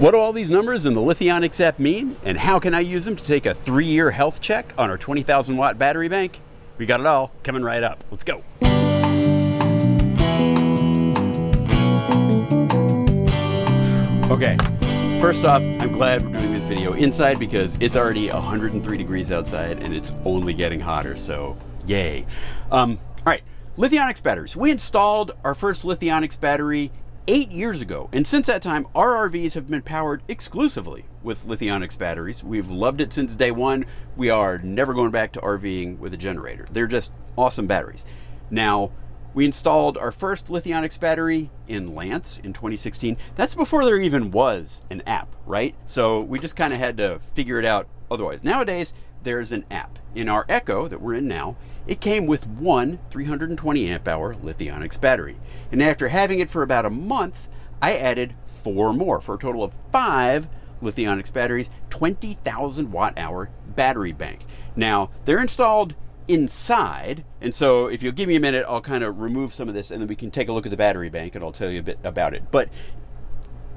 What do all these numbers in the Lithionics app mean, and how can I use them to take a 3-year health check on our 20,000 watt battery bank? We got it all coming right up. Let's go. Okay, first off, I'm glad we're doing this video inside because it's already 103 degrees outside and it's only getting hotter, so yay. All right, Lithionics batteries. We installed our first Lithionics battery 8 years ago, and since that time, our RVs have been powered exclusively with Lithionics batteries. We've loved it since day one. We are never going back to RVing with a generator. They're just awesome batteries. Now, we installed our first Lithionics battery in Lance in 2016. That's before there even was an app, right? So we just kind of had to figure it out otherwise. Nowadays, there's an app. In our Echo that we're in now, it came with one 320 amp hour Lithionics battery. And after having it for about a month, I added 4 more for a total of 5 Lithionics batteries, 20,000 watt hour battery bank. Now, they're installed inside, and so if you'll give me a minute, I'll kind of remove some of this and then we can take a look at the battery bank and I'll tell you a bit about it. But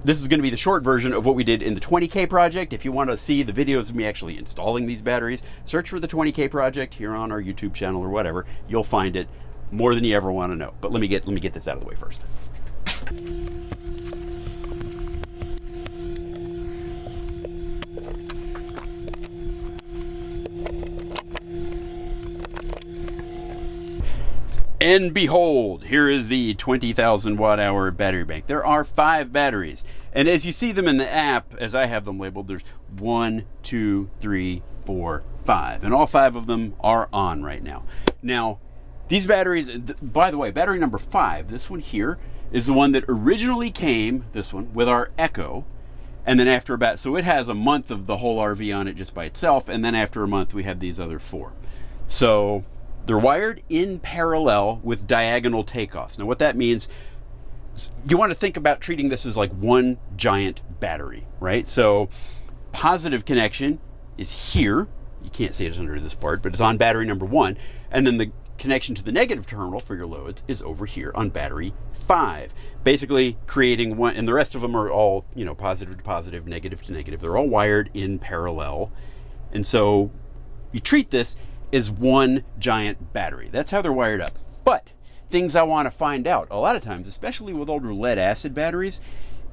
this is going to be the short version of what we did in the 20K project. If you want to see the videos of me actually installing these batteries, search for the 20K project here on our YouTube channel or whatever. You'll find it more than you ever want to know. But let me get this out of the way first. And behold, here is the 20,000 watt hour battery bank. There are 5 batteries. And as you see them in the app, as I have them labeled, there's 1, 2, 3, 4, 5. And all 5 of them are on right now. Now, these batteries, by the way, battery number 5, this one here, is the one that originally came, this one, with our Echo. And then after about, so it has a month of the whole RV on it just by itself. And then after a month, we have these other 4. So they're wired in parallel with diagonal takeoffs. Now what that means, you want to think about treating this as like one giant battery, right? So positive connection is here. You can't see it under this part, but it's on battery number 1. And then the connection to the negative terminal for your loads is over here on battery 5. Basically creating one, and the rest of them are all, you know, positive to positive, negative to negative. They're all wired in parallel. And so you treat this is one giant battery. That's how they're wired up. But things I want to find out, a lot of times, especially with older lead acid batteries,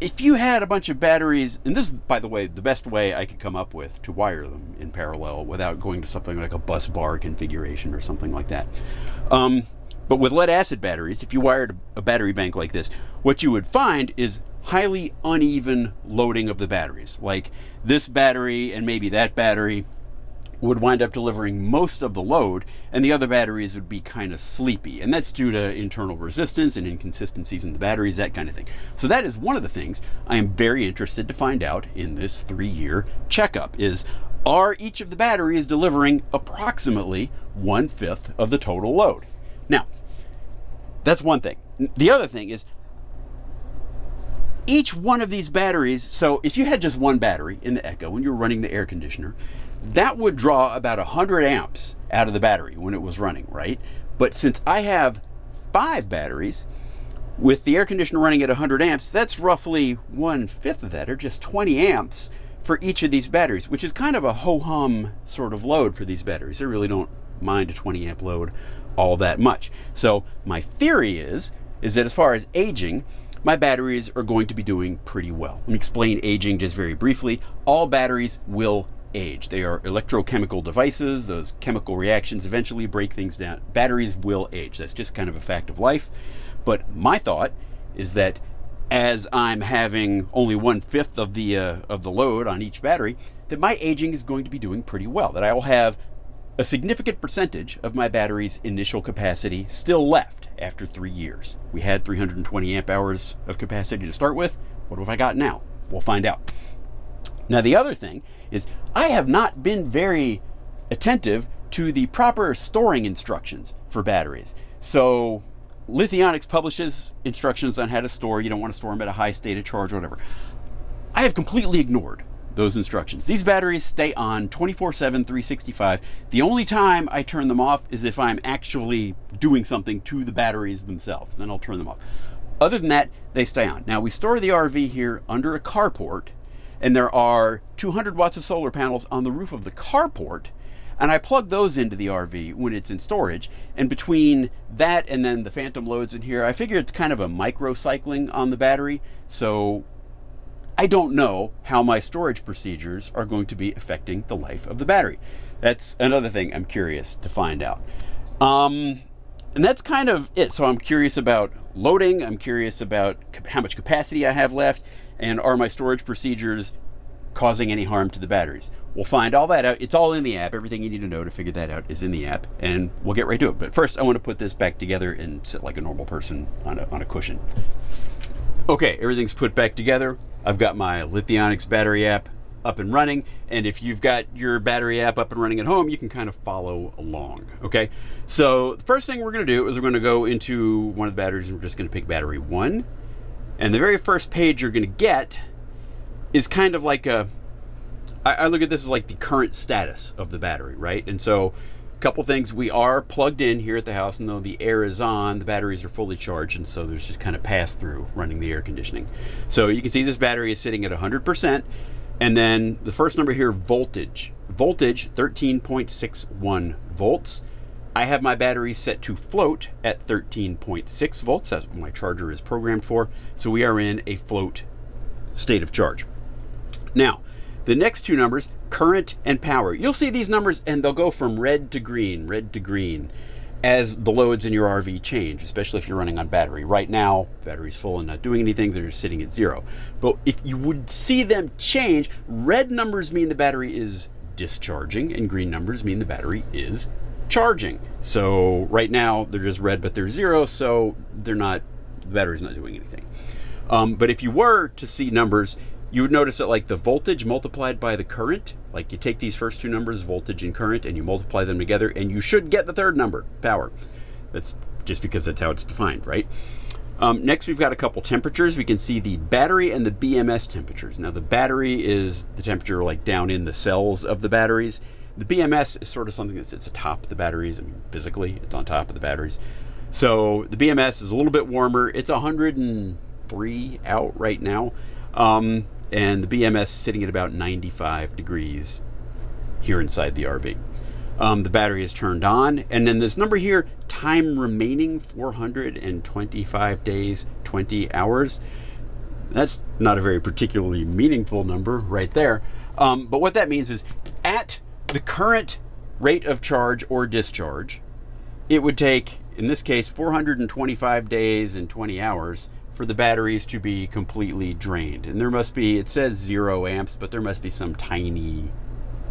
if you had a bunch of batteries, and this is, by the way, the best way I could come up with to wire them in parallel without going to something like a bus bar configuration or something like that. But with lead acid batteries, if you wired a battery bank like this, what you would find is highly uneven loading of the batteries. Like this battery and maybe that battery would wind up delivering most of the load, and the other batteries would be kind of sleepy. And that's due to internal resistance and inconsistencies in the batteries, that kind of thing. So that is one of the things I am very interested to find out in this 3-year checkup is, are each of the batteries delivering approximately 1/5 of the total load? Now, that's one thing. The other thing is, each one of these batteries, so if you had just one battery in the Echo when you were running the air conditioner, that would draw about 100 amps out of the battery when it was running, right? But since I have 5 batteries, with the air conditioner running at 100 amps, that's roughly 1/5 of that, or just 20 amps for each of these batteries, which is kind of a ho-hum sort of load for these batteries. I really don't mind a 20 amp load all that much. So my theory is that as far as aging, my batteries are going to be doing pretty well. Let me explain aging just very briefly. All batteries will age. They are electrochemical devices. Those chemical reactions eventually break things down. Batteries will age. That's just kind of a fact of life. But my thought is that as I'm having only 1/5 of the load on each battery, that my aging is going to be doing pretty well. That I will have a significant percentage of my battery's initial capacity still left after 3 years. We had 320 amp hours of capacity to start with. What have I got now? We'll find out. Now, the other thing is I have not been very attentive to the proper storing instructions for batteries. So Lithionics publishes instructions on how to store. You don't want to store them at a high state of charge or whatever. I have completely ignored those instructions. These batteries stay on 24/7, 365. The only time I turn them off is if I'm actually doing something to the batteries themselves. Then I'll turn them off. Other than that, they stay on. Now, we store the RV here under a carport, and there are 200 watts of solar panels on the roof of the carport, and I plug those into the RV when it's in storage. And between that and then the phantom loads in here, I figure it's kind of a microcycling on the battery. So I don't know how my storage procedures are going to be affecting the life of the battery. That's another thing I'm curious to find out. And that's kind of it. So I'm curious about loading. I'm curious about how much capacity I have left, and are my storage procedures causing any harm to the batteries. We'll find all that out. It's all in the app. Everything you need to know to figure that out is in the app, and we'll get right to it. But first, I want to put this back together and sit like a normal person on a cushion. Okay, everything's put back together. I've got my Lithionics battery app up and running, and if you've got your battery app up and running at home, you can kind of follow along. Okay, so the first thing we're going to do is we're going to go into one of the batteries, and we're just going to pick battery 1. And the very first page you're going to get is kind of like I look at this as like the current status of the battery, right? And so a couple things: we are plugged in here at the house, and though the air is on, the batteries are fully charged, and so there's just kind of pass through running the air conditioning. So you can see this battery is sitting at 100%, and then the first number here, voltage 13.61 volts. I have my battery set to float at 13.6 volts. That's what my charger is programmed for. So we are in a float state of charge. Now, the next two numbers, current and power. You'll see these numbers and they'll go from red to green, as the loads in your RV change, especially if you're running on battery. Right now, battery's full and not doing anything, they're just sitting at 0. But if you would see them change, red numbers mean the battery is discharging, and green numbers mean the battery is charging. So right now, they're just red, but they're 0, so the battery's not doing anything. But if you were to see numbers, you would notice that like the voltage multiplied by the current, like you take these first two numbers, voltage and current, and you multiply them together, and you should get the third number, power. That's just because that's how it's defined, right? Next, we've got a couple temperatures. We can see the battery and the BMS temperatures. Now, the battery is the temperature like down in the cells of the batteries. The BMS is sort of something that sits atop the batteries. I mean, physically, it's on top of the batteries. So the BMS is a little bit warmer. It's 103 out right now. And the BMS is sitting at about 95 degrees here inside the RV. The battery is turned on, and then this number here, time remaining 425 days, 20 hours. That's not a very particularly meaningful number right there. But what that means is at the current rate of charge or discharge, it would take, in this case, 425 days and 20 hours for the batteries to be completely drained. And there must be, it says 0 amps, but there must be some tiny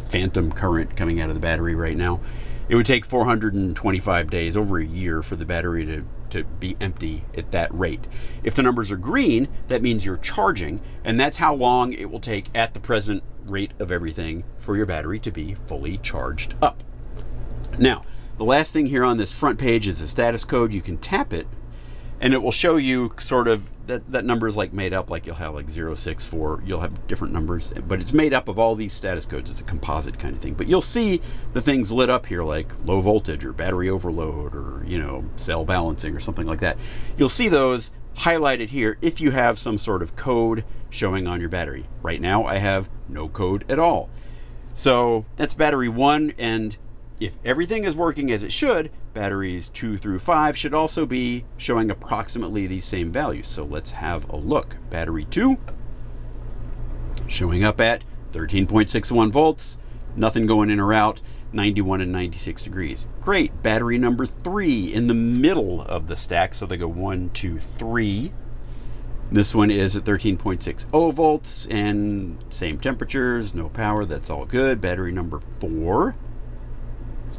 phantom current coming out of the battery right now. It would take 425 days, over a year, for the battery to be empty at that rate. If the numbers are green, that means you're charging, and that's how long it will take at the present rate of everything for your battery to be fully charged up. Now, the last thing here on this front page is the status code. You can tap it, and it will show you sort of that number is like made up, like you'll have like 064, you'll have different numbers, but it's made up of all these status codes. It's a composite kind of thing. But you'll see the things lit up here like low voltage or battery overload or, cell balancing or something like that. You'll see those highlighted here if you have some sort of code showing on your battery. Right now I have no code at all. So that's battery 1, and if everything is working as it should, batteries 2 through 5 should also be showing approximately these same values. So let's have a look. Battery 2 showing up at 13.61 volts, nothing going in or out, 91 and 96 degrees. Great. Battery number 3 in the middle of the stack, so they go 1, 2, 3. This one is at 13.60 volts and same temperatures, no power, that's all good. Battery number 4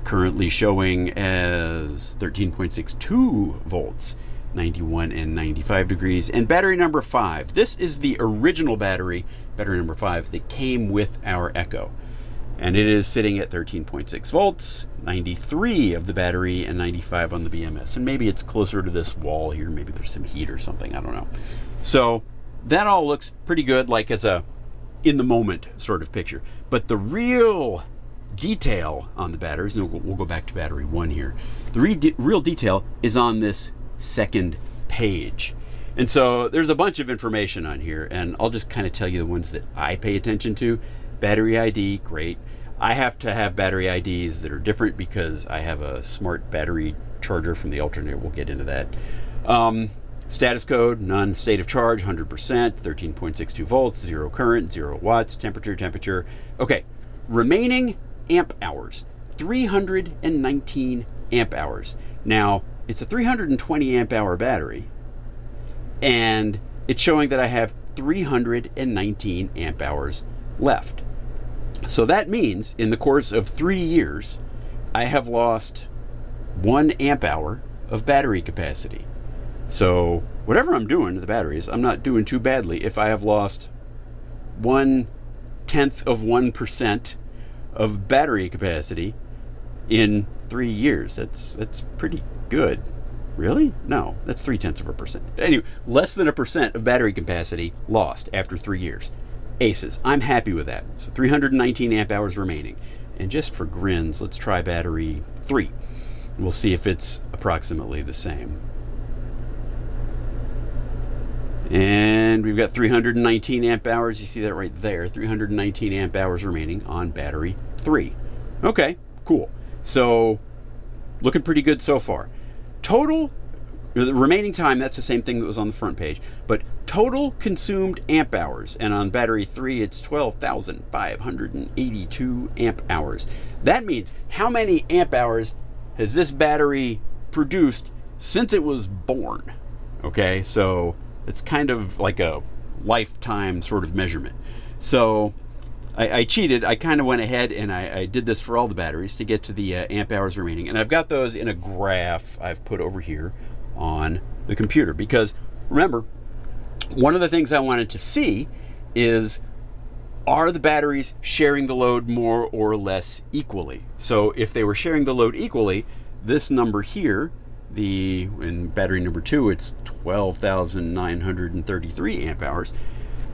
currently showing as 13.62 volts, 91 and 95 degrees. And battery number 5, this is the original battery number 5 that came with our Echo, and it is sitting at 13.6 volts, 93 of the battery and 95 on the BMS. And maybe it's closer to this wall here, maybe there's some heat or something, I don't know. So that all looks pretty good, like as a in the moment sort of picture. But the real detail on the batteries, and we'll go back to battery 1 here. The real detail is on this second page. And so there's a bunch of information on here, and I'll just kind of tell you the ones that I pay attention to. Battery ID, great. I have to have battery IDs that are different because I have a smart battery charger from the alternator. We'll get into that. Status code, none. State of charge, 100%, 13.62 volts, 0 current, 0 watts, temperature. Okay, remaining amp hours, 319 amp hours. Now, it's a 320 amp hour battery, and it's showing that I have 319 amp hours left. So that means in the course of 3 years, I have lost 1 amp hour of battery capacity. So whatever I'm doing to the batteries, I'm not doing too badly if I have lost 0.1% of battery capacity in 3 years. That's pretty good. Really? No, that's 0.3%. Anyway, less than 1% of battery capacity lost after 3 years. Aces. I'm happy with that. So 319 amp hours remaining. And just for grins, let's try battery 3. And we'll see if it's approximately the same. And we've got 319 amp hours. You see that right there. 319 amp hours remaining on battery 3. Okay, cool. So looking pretty good so far. Total, the remaining time, that's the same thing that was on the front page, but total consumed amp hours, and on battery 3 it's 12,582 amp hours. That means how many amp hours has this battery produced since it was born? Okay, so it's kind of like a lifetime sort of measurement. So I cheated. I kind of went ahead and I did this for all the batteries to get to the amp hours remaining. And I've got those in a graph I've put over here on the computer. Because remember, one of the things I wanted to see is, are the batteries sharing the load more or less equally? So if they were sharing the load equally, this number here, in battery number 2, it's 12,933 amp hours.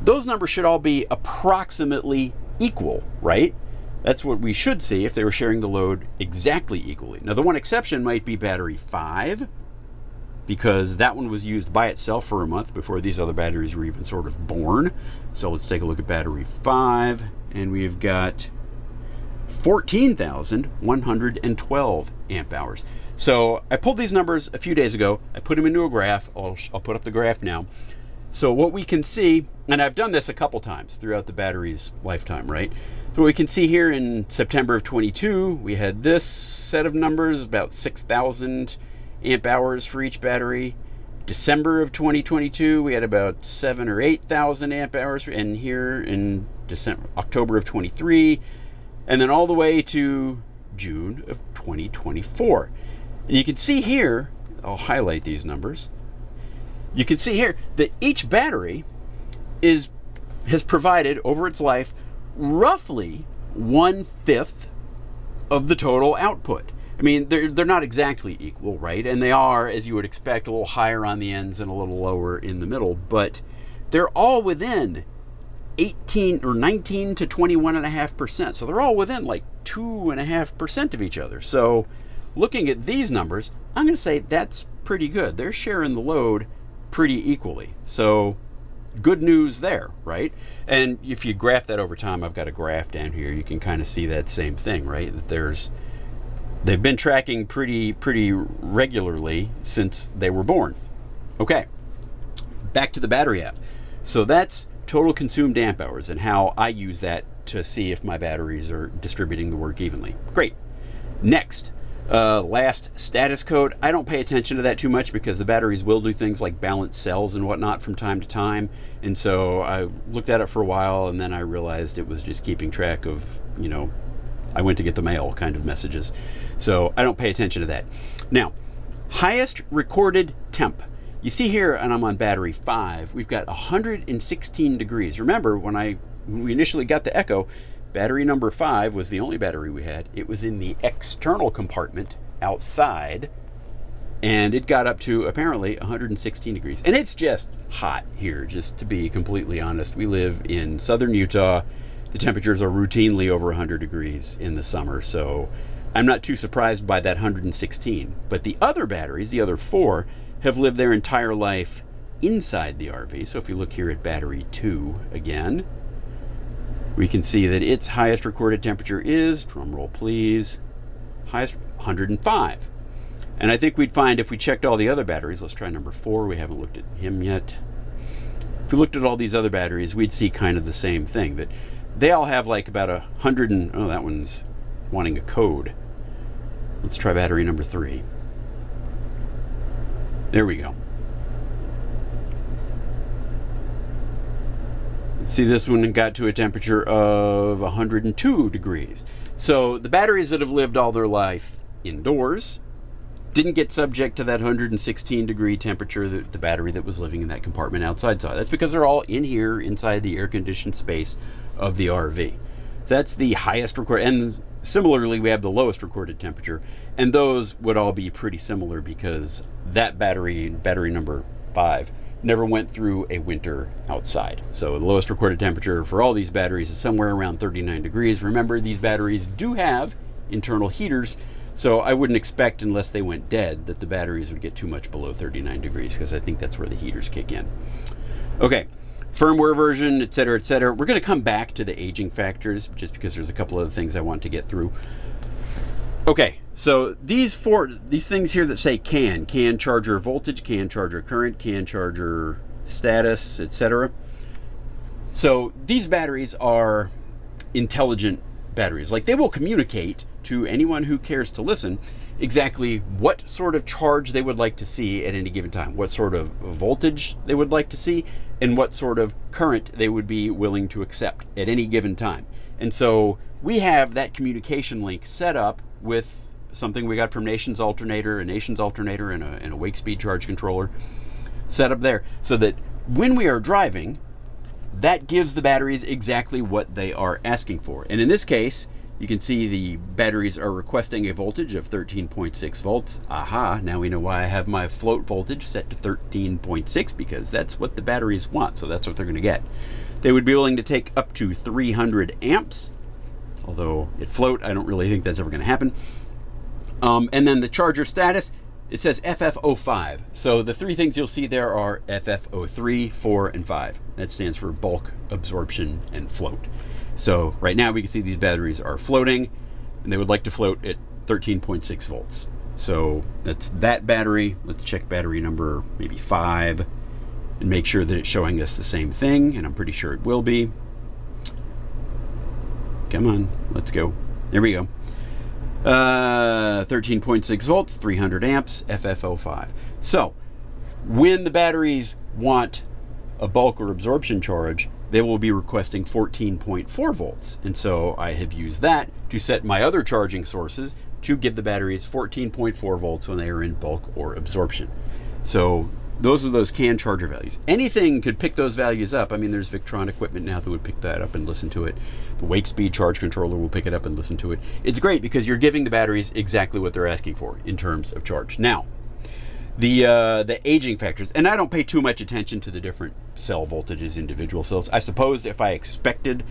Those numbers should all be approximately equal, right? That's what we should see if they were sharing the load exactly equally. Now, the one exception might be battery 5, because that one was used by itself for a month before these other batteries were even sort of born. So let's take a look at battery 5, and we've got 14,112 amp hours. So I pulled these numbers a few days ago. I put them into a graph. I'll put up the graph now. So what we can see, and I've done this a couple times throughout the battery's lifetime, right? So what we can see here in September of 22, we had this set of numbers, about 6,000 amp hours for each battery. December of 2022, we had about 7,000 or 8,000 amp hours. And here in October of 23, and then all the way to June of 2024. And you can see here, I'll highlight these numbers. You can see here that each battery has provided over its life roughly 1/5 of the total output. I mean, they're not exactly equal, right? And they are, as you would expect, a little higher on the ends and a little lower in the middle, but they're all within 18 or 19 to 21.5%. So they're all within like 2.5% of each other. So looking at these numbers, I'm going to say that's pretty good. They're sharing the load pretty equally. So good news there, right? And if you graph that over time, I've got a graph down here, you can kind of see that same thing, right? That they've been tracking pretty regularly since they were born. Okay, back to the battery app. So that's total consumed amp hours and how I use that to see if my batteries are distributing the work evenly. Great. Next, last, status code. I don't pay attention to that too much because the batteries will do things like balance cells and whatnot from time to time. And so I looked at it for a while and then I realized it was just keeping track of, I went to get the mail kind of messages. So I don't pay attention to that. Now, highest recorded temp. You see here, and I'm on battery 5, we've got 116 degrees. Remember, when we initially got the Echo, battery number 5 was the only battery we had. It was in the external compartment outside, and it got up to apparently 116 degrees. And it's just hot here, just to be completely honest. We live in southern Utah. The temperatures are routinely over 100 degrees in the summer, so I'm not too surprised by that 116. But the other batteries, the other 4, have lived their entire life inside the RV. So if you look here at battery 2 again, we can see that its highest recorded temperature is, drum roll please, highest 105. And I think we'd find if we checked all the other batteries, let's try number 4, we haven't looked at him yet. If we looked at all these other batteries, we'd see kind of the same thing, that they all have like about 100 and, oh, that one's wanting a code. Let's try battery number 3. There we go. See, this one got to a temperature of 102 degrees. So the batteries that have lived all their life indoors didn't get subject to that 116 degree temperature that the battery that was living in that compartment outside saw. That's because they're all in here inside the air-conditioned space of the RV. That's the highest recorded, and similarly we have the lowest recorded temperature, and those would all be pretty similar because that battery number 5, never went through a winter outside. So the lowest recorded temperature for all these batteries is somewhere around 39 degrees. Remember, these batteries do have internal heaters, so I wouldn't expect, unless they went dead, that the batteries would get too much below 39 degrees, because I think that's where the heaters kick in. Okay, firmware version, etc., etc. We're going to come back to the aging factors, just because there's a couple other things I want to get through. Okay, so these things here that say can charger voltage, can charger current, can charger status, etc. So these batteries are intelligent batteries. Like, they will communicate to anyone who cares to listen exactly what sort of charge they would like to see at any given time, what sort of voltage they would like to see, and what sort of current they would be willing to accept at any given time. And so we have that communication link set up with something we got from Nation's Alternator, and a Wakespeed charge controller set up there, so that when we are driving, that gives the batteries exactly what they are asking for. And in this case, you can see the batteries are requesting a voltage of 13.6 volts. Aha, now we know why I have my float voltage set to 13.6, because that's what the batteries want, so that's what they're going to get. They would be willing to take up to 300 amps, although at float, I don't really think that's ever going to happen. And then the charger status, it says FF05. So the three things you'll see there are FF03, 4, and 5. That stands for bulk, absorption, and float. So right now we can see these batteries are floating, and they would like to float at 13.6 volts. So that's that battery. Let's check battery number maybe 5 and make sure that it's showing us the same thing, and I'm pretty sure it will be. Come on, let's go. There we go. 13.6 volts, 300 amps, FF05. So when the batteries want a bulk or absorption charge, they will be requesting 14.4 volts. And so I have used that to set my other charging sources to give the batteries 14.4 volts when they are in bulk or absorption. So those are those can charger values. Anything could pick those values up. I mean, there's Victron equipment now that would pick that up and listen to it. The Wakespeed charge controller will pick it up and listen to it. It's great because you're giving the batteries exactly what they're asking for in terms of charge. Now, the aging factors, and I don't pay too much attention to the different cell voltages, individual cells. I suppose if I expected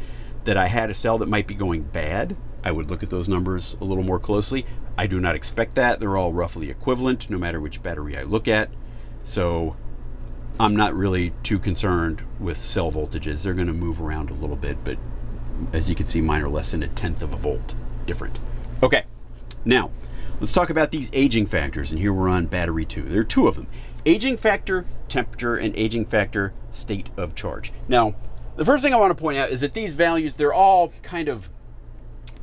that I had a cell that might be going bad, I would look at those numbers a little more closely. I do not expect that. They're all roughly equivalent no matter which battery I look at. So I'm not really too concerned with cell voltages. They're going to move around a little bit, but as you can see, mine are less than 1/10 of a volt different. Okay, now let's talk about these aging factors, and here we're on battery 2. There are 2 of them: aging factor temperature and aging factor state of charge. Now, the first thing I want to point out is that these values, they're all kind of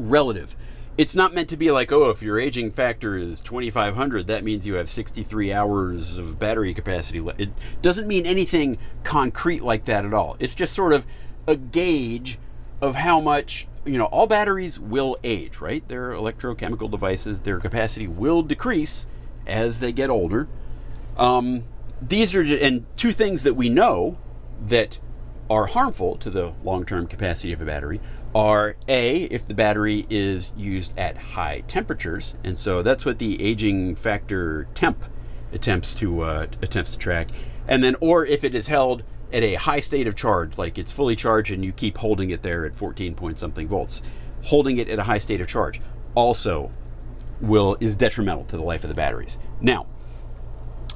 relative. It's not meant to be like, oh, if your aging factor is 2500, that means you have 63 hours of battery capacity. It doesn't mean anything concrete like that at all. It's just sort of a gauge of how much, all batteries will age, right? They're electrochemical devices. Their capacity will decrease as they get older. These are, and 2 things that we know that are harmful to the long-term capacity of a battery are A, if the battery is used at high temperatures, and so that's what the aging factor temp attempts to track, and then or if it is held at a high state of charge, like it's fully charged and you keep holding it there at 14 point something volts, holding it at a high state of charge also is detrimental to the life of the batteries. Now,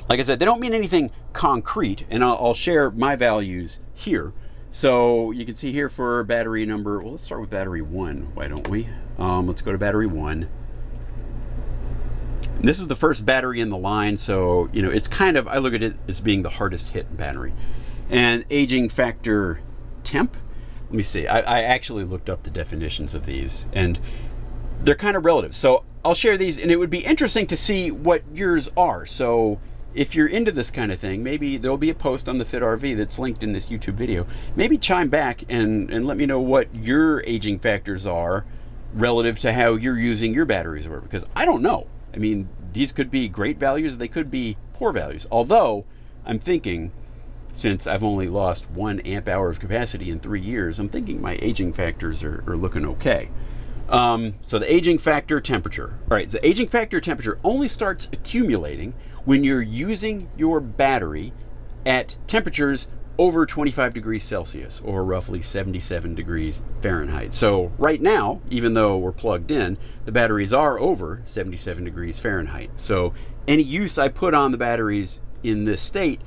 Like I said, they don't mean anything concrete, and I'll share my values here. So you can see here for battery number, well, let's start with battery 1, why don't we? Let's go to battery 1. And this is the first battery in the line, so, you know, it's kind of, I look at it as being the hardest hit battery. And aging factor temp, let me see, I actually looked up the definitions of these, and they're kind of relative. So I'll share these, and it would be interesting to see what yours are. So if you're into this kind of thing, maybe there'll be a post on the Fit RV that's linked in this YouTube video. Maybe chime back and let me know what your aging factors are relative to how you're using your batteries, or because I don't know. I mean, these could be great values, they could be poor values. Although I'm thinking, since I've only lost 1 amp hour of capacity in 3 years, I'm thinking my aging factors are looking okay. So the aging factor temperature. All right, the aging factor temperature only starts accumulating when you're using your battery at temperatures over 25 degrees Celsius, or roughly 77 degrees Fahrenheit. So right now, even though we're plugged in, the batteries are over 77 degrees Fahrenheit. So any use I put on the batteries in this state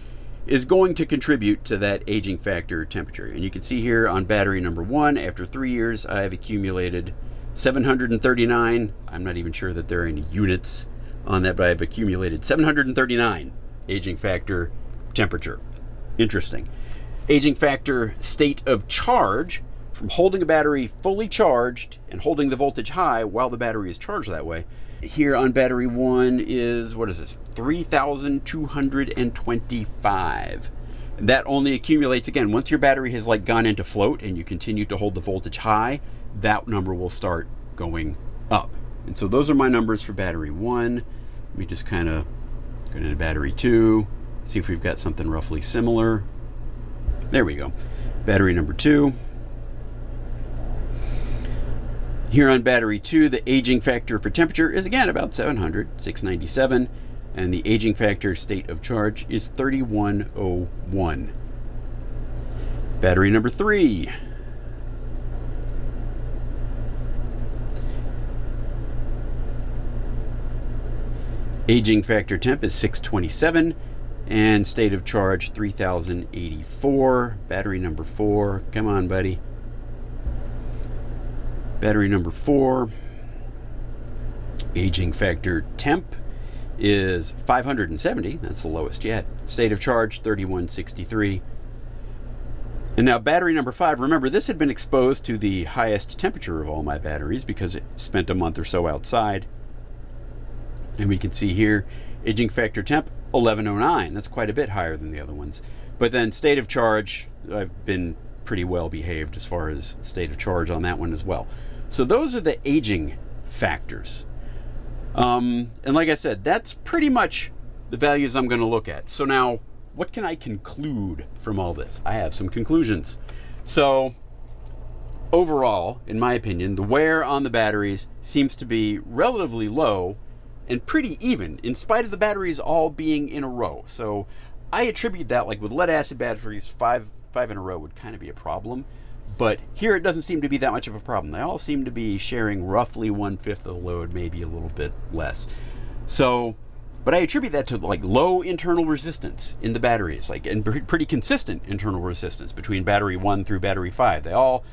is going to contribute to that aging factor temperature. And you can see here on battery number 1, after 3 years, I've accumulated 739. I'm not even sure that there are any units on that, but I've accumulated 739 aging factor temperature. Interesting. Aging factor state of charge, from holding a battery fully charged and holding the voltage high while the battery is charged that way. Here on battery 1 is, what is this, 3,225. And that only accumulates, again, once your battery has like gone into float and you continue to hold the voltage high, that number will start going up. And so those are my numbers for battery 1. Let me just kind of go into battery 2, see if we've got something roughly similar. There we go. Battery number 2. Here on battery 2, the aging factor for temperature is again about 697, and the aging factor state of charge is 3101. Battery number 3. Aging factor temp is 627, and state of charge 3084. Battery number 4. Come on, buddy. Battery number 4. Aging factor temp is 570. That's the lowest yet. State of charge 3163. And now battery number 5, remember this had been exposed to the highest temperature of all my batteries because it spent a month or so outside. And we can see here, aging factor temp 1109. That's quite a bit higher than the other ones. But then state of charge, I've been pretty well behaved as far as state of charge on that one as well. So those are the aging factors. And like I said, that's pretty much the values I'm going to look at. So now, what can I conclude from all this? I have some conclusions. So overall, in my opinion, the wear on the batteries seems to be relatively low and pretty even, in spite of the batteries all being in a row. So I attribute that, like with lead acid batteries, five in a row would kind of be a problem. But here it doesn't seem to be that much of a problem. They all seem to be sharing roughly 1/5 of the load, maybe a little bit less. So, but I attribute that to like low internal resistance in the batteries, like, and pretty consistent internal resistance between battery 1 through battery 5. They all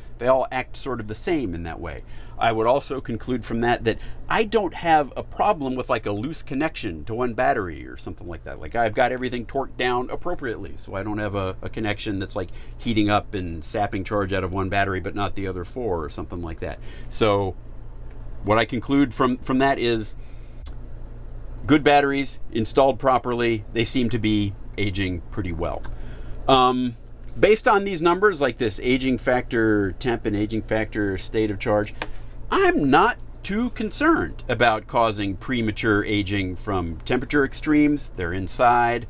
act sort of the same in that way. I would also conclude from that I don't have a problem with like a loose connection to one battery or something like that. Like I've got everything torqued down appropriately, so I don't have a connection that's like heating up and sapping charge out of one battery but not the other 4 or something like that. So what I conclude from that is good batteries installed properly, they seem to be aging pretty well. Based on these numbers, like this aging factor temp and aging factor state of charge, I'm not too concerned about causing premature aging from temperature extremes. They're inside.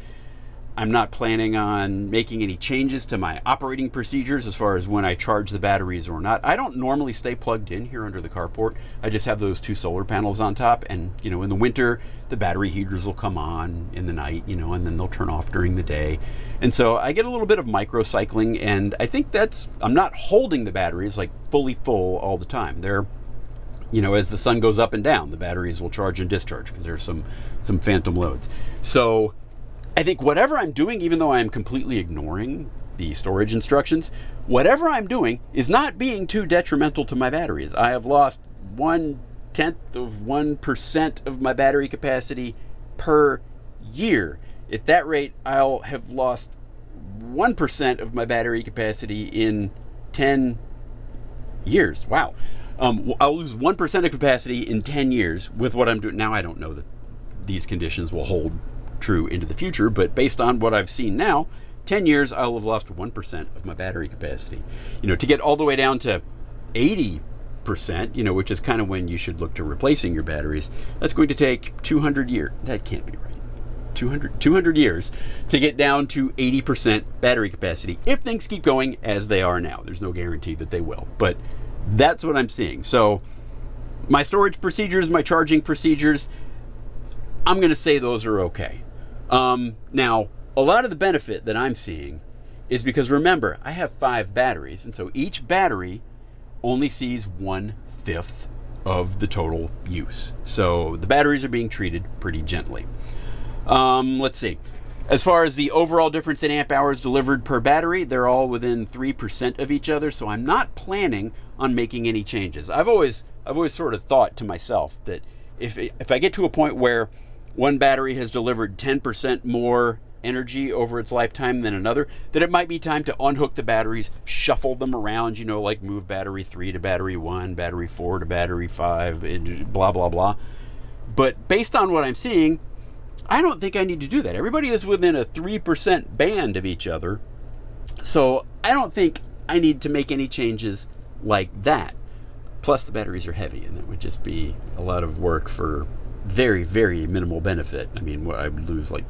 I'm not planning on making any changes to my operating procedures as far as when I charge the batteries or not. I don't normally stay plugged in here under the carport. I just have those 2 solar panels on top, and you know, in the winter the battery heaters will come on in the night, you know, and then they'll turn off during the day. And so I get a little bit of microcycling, and I think I'm not holding the batteries like fully full all the time. They're, you know, as the sun goes up and down, the batteries will charge and discharge because there's some phantom loads. So I think whatever I'm doing, even though I'm completely ignoring the storage instructions, whatever I'm doing is not being too detrimental to my batteries. I have lost 0.1% of my battery capacity per year. At that rate, I'll have lost 1% of my battery capacity in 10 years. Wow. I'll lose 1% of capacity in 10 years with what I'm doing. Now, I don't know that these conditions will hold true into the future, but based on what I've seen now, 10 years, I'll have lost 1% of my battery capacity. To get all the way down to 80%, which is kind of when you should look to replacing your batteries, that's going to take 200 years. That can't be right. 200 years to get down to 80% battery capacity if things keep going as they are now. There's no guarantee that they will, but that's what I'm seeing. So my storage procedures, my charging procedures, I'm going to say those are okay. Now, a lot of the benefit that I'm seeing is because, remember, I have 5 batteries, and so each battery only sees 1/5 of the total use. So the batteries are being treated pretty gently. Let's see. As far as the overall difference in amp hours delivered per battery, they're all within 3% of each other, so I'm not planning on making any changes. I've always sort of thought to myself that if I get to a point where one battery has delivered 10% more energy over its lifetime than another, that it might be time to unhook the batteries, shuffle them around, like move battery 3 to battery 1, battery 4 to battery 5, and blah, blah, blah. But based on what I'm seeing, I don't think I need to do that. Everybody is within a 3% band of each other, so I don't think I need to make any changes like that. Plus, the batteries are heavy, and that would just be a lot of work for very, very minimal benefit. I mean, I would lose, like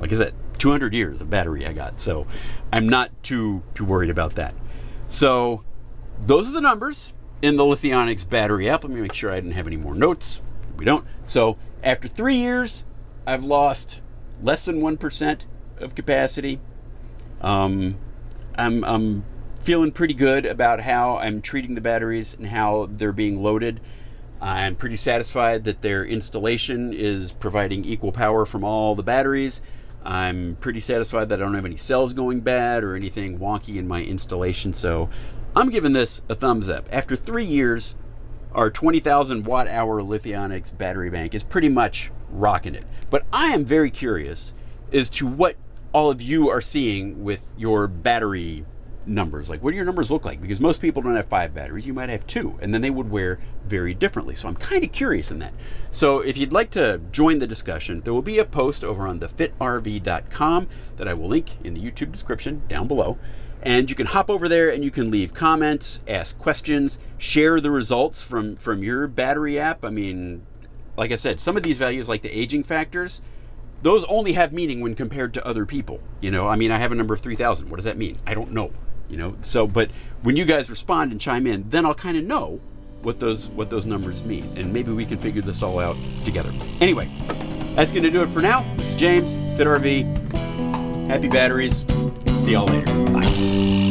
I said, 200 years of battery I got, so I'm not too worried about that. So those are the numbers in the Lithionics battery app. Let me make sure I didn't have any more notes. We don't. So after 3 years, I've lost less than 1% of capacity. I'm feeling pretty good about how I'm treating the batteries and how they're being loaded. I'm pretty satisfied that their installation is providing equal power from all the batteries. I'm pretty satisfied that I don't have any cells going bad or anything wonky in my installation. So I'm giving this a thumbs up. After 3 years, our 20,000 watt hour Lithionics battery bank is pretty much rocking it. But I am very curious as to what all of you are seeing with your battery numbers. Like, what do your numbers look like? Because most people don't have 5 batteries. You might have 2, and then they would wear very differently. So I'm kind of curious in that. So if you'd like to join the discussion, there will be a post over on thefitrv.com that I will link in the YouTube description down below. And you can hop over there and you can leave comments, ask questions, share the results from your battery app. I mean, like I said, some of these values, like the aging factors, those only have meaning when compared to other people. I mean, I have a number of 3,000. What does that mean? I don't know. So, but when you guys respond and chime in, then I'll kind of know what those numbers mean, and maybe we can figure this all out together. Anyway, that's going to do it for now. This is James, FitRV. Happy batteries. See y'all later. Bye.